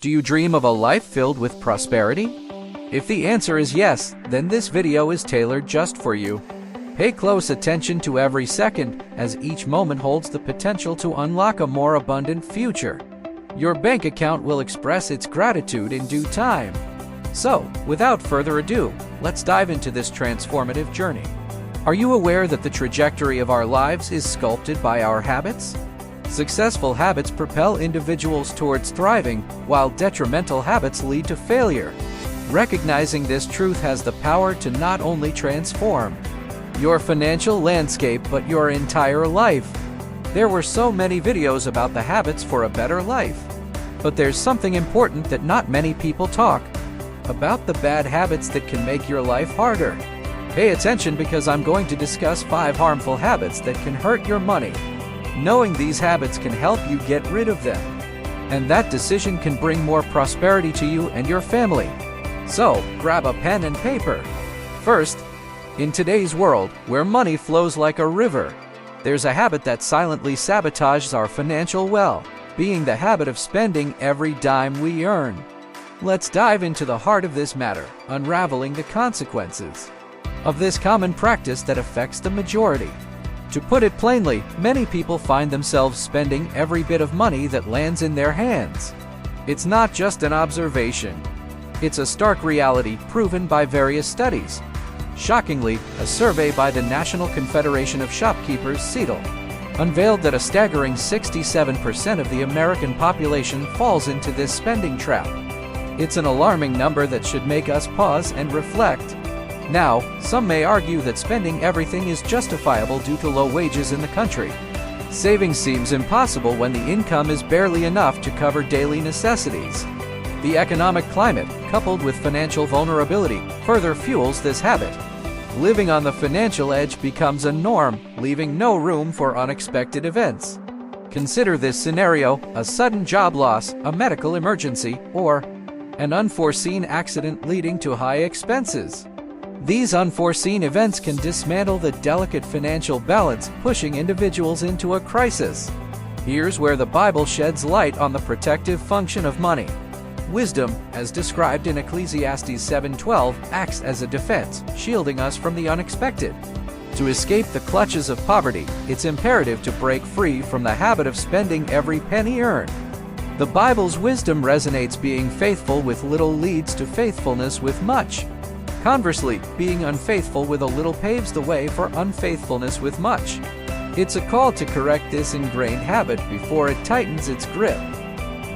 Do you dream of a life filled with prosperity? If the answer is yes, then this video is tailored just for you. Pay close attention to every second, as each moment holds the potential to unlock a more abundant future. Your bank account will express its gratitude in due time. So, without further ado, let's dive into this transformative journey. Are you aware that the trajectory of our lives is sculpted by our habits? Successful habits propel individuals towards thriving, while detrimental habits lead to failure. Recognizing this truth has the power to not only transform your financial landscape but your entire life. There were so many videos about the habits for a better life. But there's something important that not many people talk about: the bad habits that can make your life harder. Pay attention, because I'm going to discuss 5 harmful habits that can hurt your money. Knowing these habits can help you get rid of them, and that decision can bring more prosperity to you and your family. So, grab a pen and paper. First, in today's world, where money flows like a river, there's a habit that silently sabotages our financial well-being: the habit of spending every dime we earn. Let's dive into the heart of this matter, unraveling the consequences of this common practice that affects the majority. To put it plainly, many people find themselves spending every bit of money that lands in their hands. It's not just an observation. It's a stark reality proven by various studies. Shockingly, a survey by the National Confederation of Shopkeepers (CEDL) unveiled that a staggering 67% of the American population falls into this spending trap. It's an alarming number that should make us pause and reflect. Now, some may argue that spending everything is justifiable due to low wages in the country. Saving seems impossible when the income is barely enough to cover daily necessities. The economic climate, coupled with financial vulnerability, further fuels this habit. Living on the financial edge becomes a norm, leaving no room for unexpected events. Consider this scenario: a sudden job loss, a medical emergency, or an unforeseen accident leading to high expenses. These unforeseen events can dismantle the delicate financial balance, pushing individuals into a crisis. Here's where the Bible sheds light on the protective function of money. Wisdom, as described in Ecclesiastes 7:12, acts as a defense, shielding us from the unexpected. To escape the clutches of poverty, it's imperative to break free from the habit of spending every penny earned. The Bible's wisdom resonates: being faithful with little leads to faithfulness with much. Conversely, being unfaithful with a little paves the way for unfaithfulness with much. It's a call to correct this ingrained habit before it tightens its grip.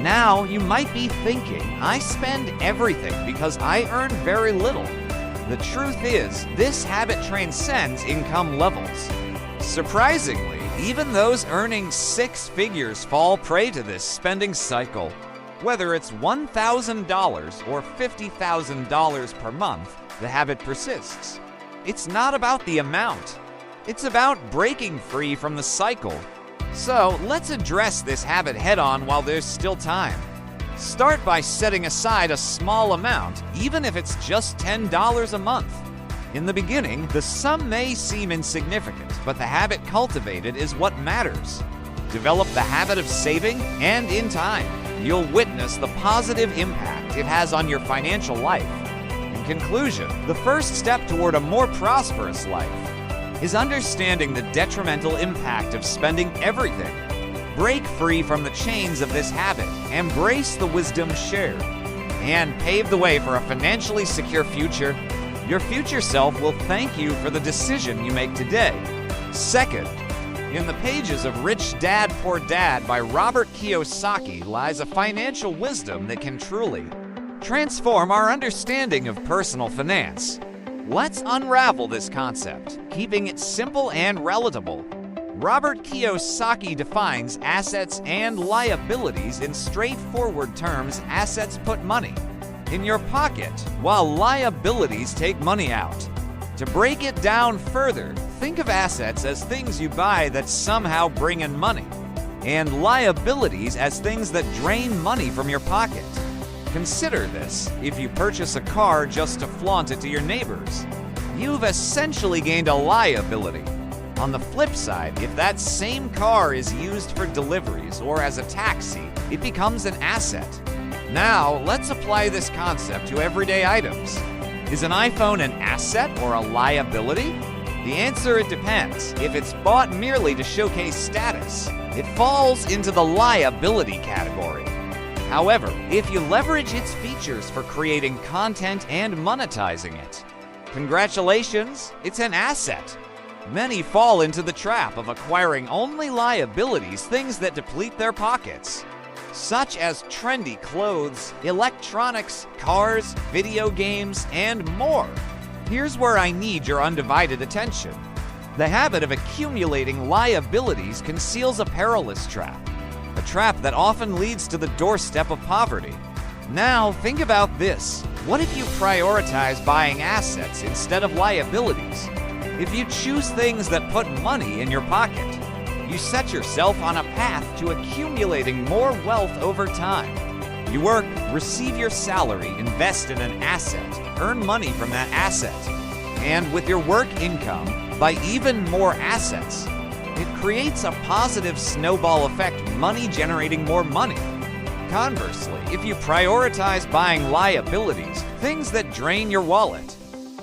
Now, you might be thinking, I spend everything because I earn very little. The truth is, this habit transcends income levels. Surprisingly, even those earning 6 figures fall prey to this spending cycle. Whether it's $1,000 or $50,000 per month, the habit persists. It's not about the amount. It's about breaking free from the cycle. So, let's address this habit head-on while there's still time. Start by setting aside a small amount, even if it's just $10 a month. In the beginning, the sum may seem insignificant, but the habit cultivated is what matters. Develop the habit of saving, and in time, you'll witness the positive impact it has on your financial life. In conclusion, the first step toward a more prosperous life is understanding the detrimental impact of spending everything. Break free from the chains of this habit, embrace the wisdom shared, and pave the way for a financially secure future. Your future self will thank you for the decision you make today. Second, in the pages of Rich Dad Poor Dad by Robert Kiyosaki lies a financial wisdom that can truly transform our understanding of personal finance. Let's unravel this concept, keeping it simple and relatable. Robert Kiyosaki defines assets and liabilities in straightforward terms. Assets put money in your pocket, while liabilities take money out. To break it down further, think of assets as things you buy that somehow bring in money, and liabilities as things that drain money from your pocket. Consider this: if you purchase a car just to flaunt it to your neighbors, you've essentially gained a liability. On the flip side, if that same car is used for deliveries or as a taxi, it becomes an asset. Now, let's apply this concept to everyday items. Is an iPhone an asset or a liability? The answer, it depends. If it's bought merely to showcase status, it falls into the liability category. However, if you leverage its features for creating content and monetizing it, congratulations, it's an asset. Many fall into the trap of acquiring only liabilities, things that deplete their pockets, such as trendy clothes, electronics, cars, video games, and more. Here's where I need your undivided attention. The habit of accumulating liabilities conceals a perilous trap, a trap that often leads to the doorstep of poverty. Now, think about this. What if you prioritize buying assets instead of liabilities? If you choose things that put money in your pocket, you set yourself on a path to accumulating more wealth over time. You work, receive your salary, invest in an asset, earn money from that asset, and with your work income, buy even more assets. It creates a positive snowball effect, money generating more money. Conversely, if you prioritize buying liabilities, things that drain your wallet,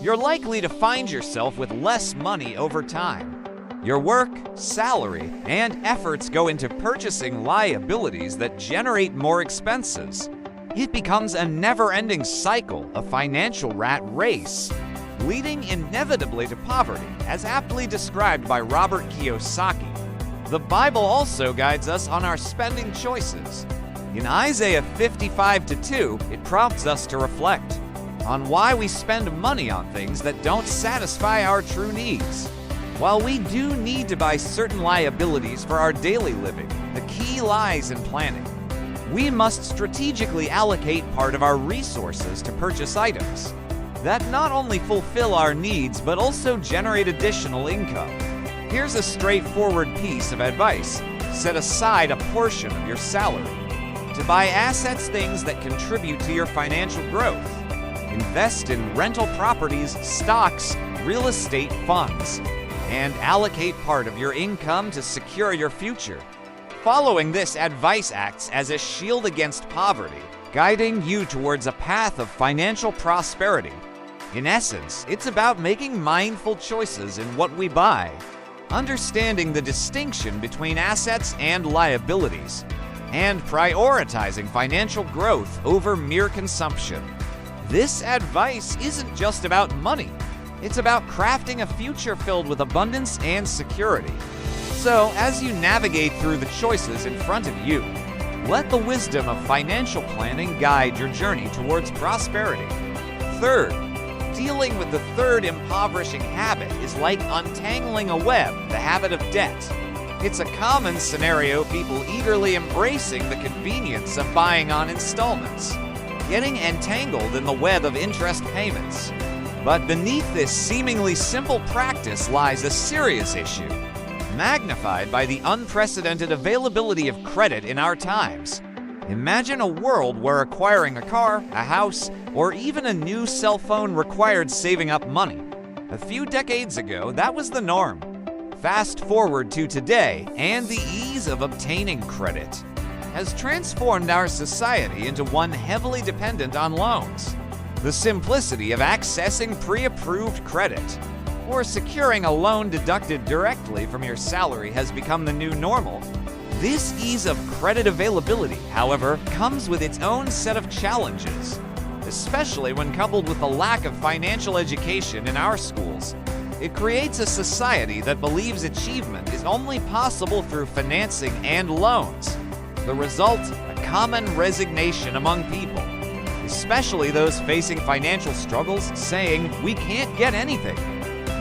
you're likely to find yourself with less money over time. Your work, salary, and efforts go into purchasing liabilities that generate more expenses. It becomes a never-ending cycle, a financial rat race, leading inevitably to poverty, as aptly described by Robert Kiyosaki. The Bible also guides us on our spending choices. In Isaiah 55:2, it prompts us to reflect on why we spend money on things that don't satisfy our true needs. While we do need to buy certain liabilities for our daily living, the key lies in planning. We must strategically allocate part of our resources to purchase items that not only fulfill our needs but also generate additional income. Here's a straightforward piece of advice. Set aside a portion of your salary to buy assets, things that contribute to your financial growth. Invest in rental properties, stocks, real estate funds, and allocate part of your income to secure your future. Following this advice acts as a shield against poverty, guiding you towards a path of financial prosperity. In essence, it's about making mindful choices in what we buy, understanding the distinction between assets and liabilities, and prioritizing financial growth over mere consumption. This advice isn't just about money. It's about crafting a future filled with abundance and security. So, as you navigate through the choices in front of you, let the wisdom of financial planning guide your journey towards prosperity. Third, dealing with the third impoverishing habit is like untangling a web, the habit of debt. It's a common scenario, people eagerly embracing the convenience of buying on installments, getting entangled in the web of interest payments. But beneath this seemingly simple practice lies a serious issue, magnified by the unprecedented availability of credit in our times. Imagine a world where acquiring a car, a house, or even a new cell phone required saving up money. A few decades ago, that was the norm. Fast forward to today, and the ease of obtaining credit has transformed our society into one heavily dependent on loans. The simplicity of accessing pre-approved credit or securing a loan deducted directly from your salary has become the new normal. This ease of credit availability, however, comes with its own set of challenges, especially when coupled with the lack of financial education in our schools. It creates a society that believes achievement is only possible through financing and loans. The result, a common resignation among people, especially those facing financial struggles, saying, "We can't get anything."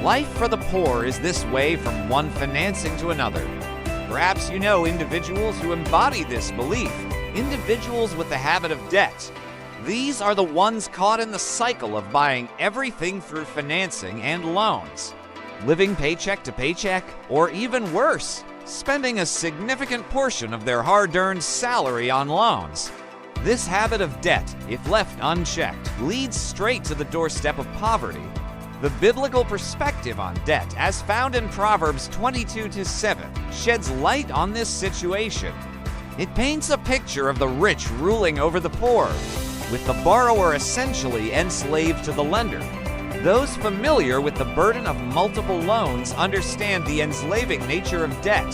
Life for the poor is this way from one financing to another. Perhaps you know individuals who embody this belief, individuals with the habit of debt. These are the ones caught in the cycle of buying everything through financing and loans, living paycheck to paycheck, or even worse, spending a significant portion of their hard-earned salary on loans. This habit of debt, if left unchecked, leads straight to the doorstep of poverty. The biblical perspective on debt, as found in Proverbs 22:7, sheds light on this situation. It paints a picture of the rich ruling over the poor, with the borrower essentially enslaved to the lender. Those familiar with the burden of multiple loans understand the enslaving nature of debt.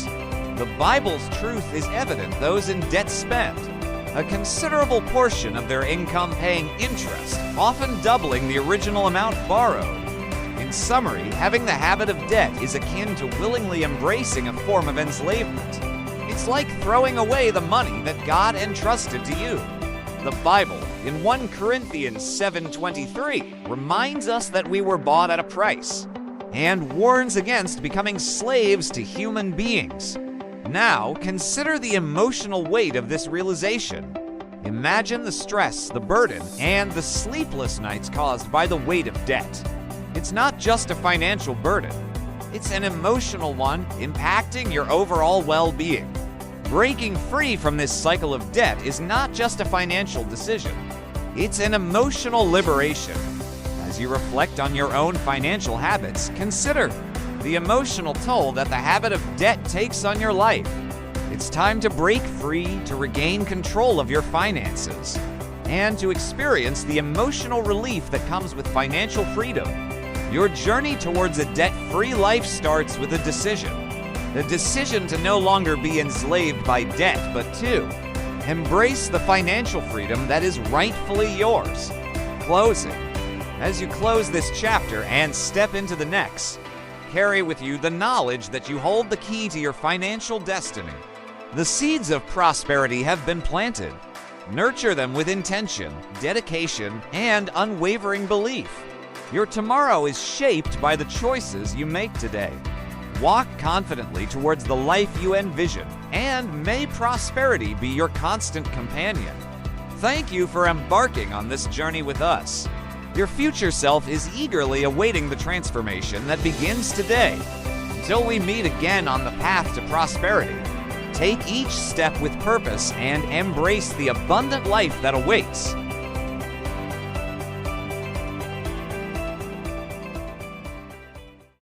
The Bible's truth is evident. Those in debt spend a considerable portion of their income paying interest, often doubling the original amount borrowed. In summary, having the habit of debt is akin to willingly embracing a form of enslavement. It's like throwing away the money that God entrusted to you. The Bible, in 1 Corinthians 7:23, reminds us that we were bought at a price, and warns against becoming slaves to human beings. Now, consider the emotional weight of this realization. Imagine the stress, the burden, and the sleepless nights caused by the weight of debt. It's not just a financial burden. It's an emotional one impacting your overall well-being. Breaking free from this cycle of debt is not just a financial decision. It's an emotional liberation. As you reflect on your own financial habits, consider the emotional toll that the habit of debt takes on your life. It's time to break free, to regain control of your finances, and to experience the emotional relief that comes with financial freedom. Your journey towards a debt-free life starts with a decision. The decision to no longer be enslaved by debt, but to embrace the financial freedom that is rightfully yours. Closing. As you close this chapter and step into the next, carry with you the knowledge that you hold the key to your financial destiny. The seeds of prosperity have been planted. Nurture them with intention, dedication, and unwavering belief. Your tomorrow is shaped by the choices you make today. Walk confidently towards the life you envision, and may prosperity be your constant companion. Thank you for embarking on this journey with us. Your future self is eagerly awaiting the transformation that begins today. Until we meet again on the path to prosperity, take each step with purpose and embrace the abundant life that awaits.